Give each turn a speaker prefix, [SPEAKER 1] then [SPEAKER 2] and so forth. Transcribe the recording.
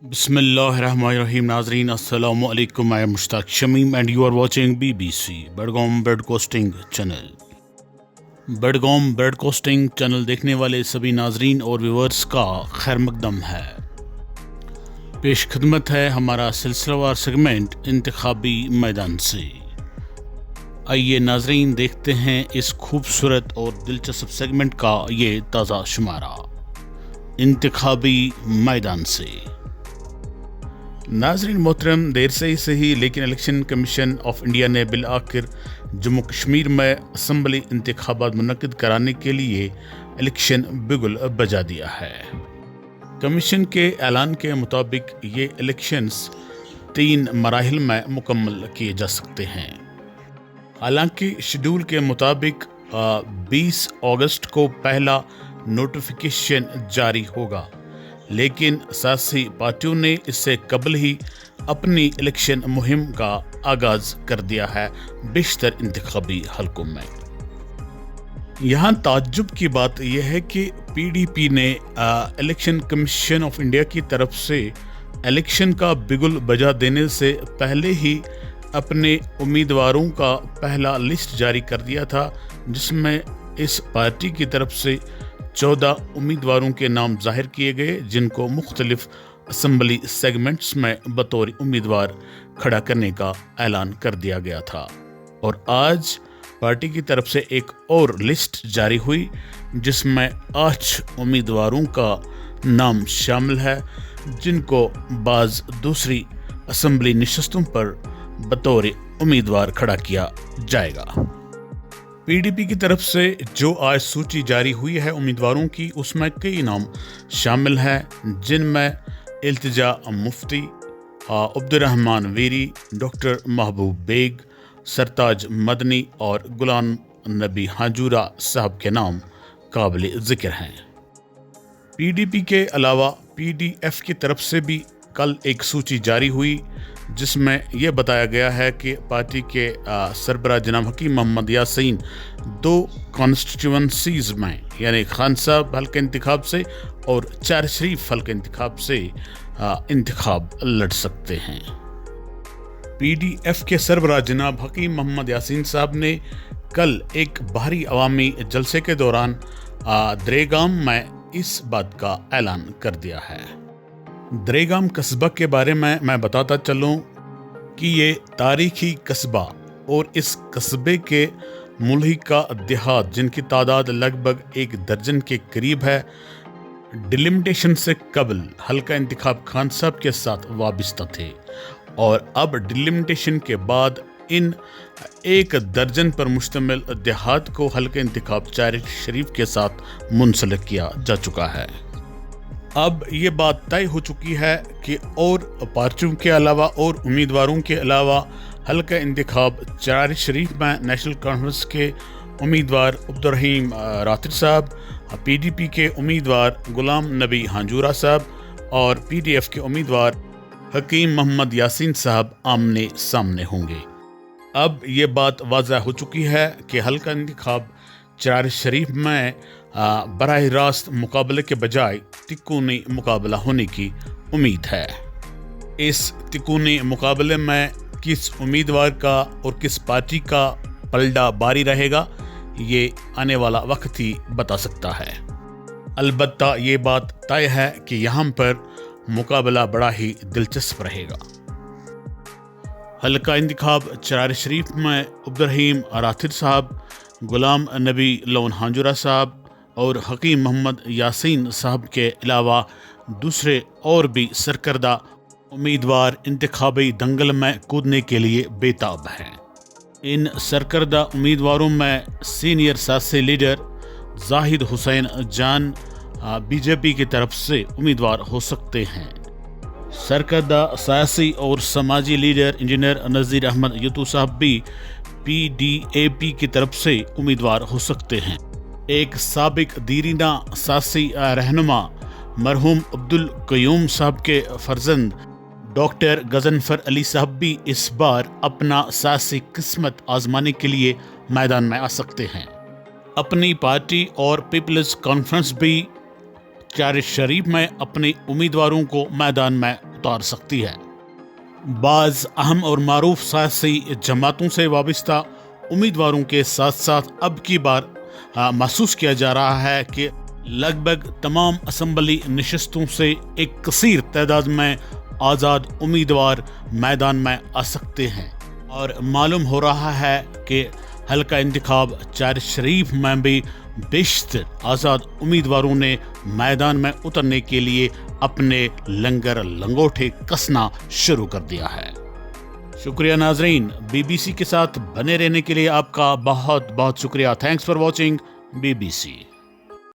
[SPEAKER 1] बिस्मिल्लाहिर्रहमानिर्रहीम। नाजरीन अस्सलामु अलैकुम। मैं Mushtaq Shamim and you are watching BBC Budgam broadcasting channel. Budgam broadcasting channel देखने वाले सभी नाजरीन और व्यूअर्स का खैर मकदम है। पेश खिदमत है हमारा सिलसिलावार सेगमेंट इंतखाबी मैदान से। आइए नाजरीन देखते हैं इस खूबसूरत और दिलचस्प सेगमेंट का ये ताज़ा शुमारा इंतखाबी मैदान से। नाजरीन मोहतरम, देर से ही सही लेकिन इलेक्शन कमीशन ऑफ इंडिया ने बिल आखिर जम्मू कश्मीर में असम्बली इंतखाबात मुनक्किद कराने के लिए इलेक्शन बिगुल बजा दिया है। कमीशन के ऐलान के मुताबिक ये इलेक्शंस 3 मराहिल में मुकम्मल किए जा सकते हैं। हालांकि शेड्यूल के मुताबिक 20 अगस्त को पहला नोटिफिकेशन जारी होगा, लेकिन सियासी पार्टियों ने इससे कबल ही अपनी इलेक्शन मुहिम का आगाज कर दिया है बेशतर इंतखाबी हलकों में। यहाँ ताज्जुब की बात यह है कि PDP ने इलेक्शन कमीशन ऑफ इंडिया की तरफ से इलेक्शन का बिगुल बजा देने से पहले ही अपने उम्मीदवारों का पहला लिस्ट जारी कर दिया था, जिसमें इस पार्टी की तरफ से 14 उम्मीदवारों के नाम जाहिर किए गए, जिनको मुख्तलिफ असम्बली सेगमेंट्स में बतौर उम्मीदवार खड़ा करने का ऐलान कर दिया गया था। और आज पार्टी की तरफ से एक और लिस्ट जारी हुई जिसमें 8 उम्मीदवारों का नाम शामिल है, जिनको बाज़ दूसरी असम्बली नशस्तों पर बतौर उम्मीदवार खड़ा किया जाएगा। PDP की तरफ से जो आज सूची जारी हुई है उम्मीदवारों की, उसमें कई नाम शामिल हैं, जिनमें इल्तिजा मुफ्ती, अब्दुर्रहमान वीरी, डॉक्टर महबूब बेग, सरताज मदनी और गुलाम नबी हाजूरा साहब के नाम काबिल ज़िक्र हैं। PDP के अलावा PDF की तरफ से भी कल एक सूची जारी हुई जिसमें यह बताया गया है कि पार्टी के सरबराह जनाब हकीम मोहम्मद यासीन 2 कॉन्स्टिट्यूंसीज में यानी खान साहब हल्के इंतखाब से और चार शरीफ हल्के इंतखाब से इंतखाब लड़ सकते हैं। PDF के सरबराह जनाब हकीम मोहम्मद यासीन साहब ने कल एक भारी अवामी जलसे के दौरान दरेगाम में इस बात का ऐलान कर दिया है। दरेगाम कस्बा के बारे में मैं बताता चलूं कि ये तारीखी कस्बा और इस कस्बे के मुल्हिका देहात, जिनकी तादाद लगभग 1 दर्जन के करीब है, डिलिमिटेशन से कबल हल्का इंतखाब खान साहब के साथ वाबस्ता थे और अब डिलिमिटेशन के बाद इन 1 दर्जन पर मुश्तमिल देहात को हल्का इंतखाब चार शरीफ के साथ मुंसलिक किया जा चुका है। अब ये बात तय हो चुकी है कि और पार्टियों के अलावा और उम्मीदवारों के अलावा हल्का इंतखाब चार शरीफ में नेशनल कॉन्फ्रेंस के उम्मीदवार अब्दुर्रहीम रातिर साहब, PDP के उम्मीदवार गुलाम नबी हाजूरा साहब और PDF के उम्मीदवार हकीम मोहम्मद यासीन साहब आमने सामने होंगे। अब ये बात वाज़ह हो चुकी है कि हल्का इंतखाब चार शरीफ में बराह रास्त मुकाबले के बजाय तिकोनी मुकाबला होने की उम्मीद है। इस तिकोनी मुकाबले में किस उम्मीदवार का और किस पार्टी का पलड़ा बारी रहेगा, ये आने वाला वक्त ही बता सकता है। अलबत्ता ये बात तय है कि यहाँ पर मुकाबला बड़ा ही दिलचस्प रहेगा। हल्का इंतखाब चरार शरीफ में अब्दुर्रहीम रातिर साहब, गुलाम नबी लोन हाजूरा साहब और हकीम मोहम्मद यासीन साहब के अलावा दूसरे और भी सरकर्दा उम्मीदवार इंतखाबी दंगल में कूदने के लिए बेताब हैं। इन सरकर्दा उम्मीदवारों में सीनियर सियासी लीडर जाहिद हुसैन जान BJP की तरफ से उम्मीदवार हो सकते हैं। सरकर्दा सियासी और समाजी लीडर इंजीनियर नज़ीर अहमद यतू साहब भी PDAP की तरफ से उम्मीदवार हो सकते हैं। एक साबिक दीरीना सियासी रहनुमा मरहूम अब्दुल क़य्यूम साहब के फर्जंद डॉक्टर गजनफर अली साहब भी इस बार अपना सियासी किस्मत आजमाने के लिए मैदान में आ सकते हैं। अपनी पार्टी और पीपल्स कॉन्फ्रेंस भी चार शरीफ में अपने उम्मीदवारों को मैदान में उतार सकती है। बाज़ अहम और मारूफ सियासी जमातों से वाबस्ता उम्मीदवारों के साथ साथ अब की बार महसूस किया जा रहा है कि लगभग तमाम असम्बली नशस्तों से एक कसीर तादाद में आज़ाद उम्मीदवार मैदान में आ सकते हैं और मालूम हो रहा है कि हल्का इंतखाब चार शरीफ में भी बेशतर आज़ाद उम्मीदवारों ने मैदान में उतरने के लिए अपने लंगर लंगोटे कसना शुरू कर दिया है। शुक्रिया नाजरीन, BBC के साथ बने रहने के लिए आपका बहुत बहुत शुक्रिया। Thanks for watching BBC।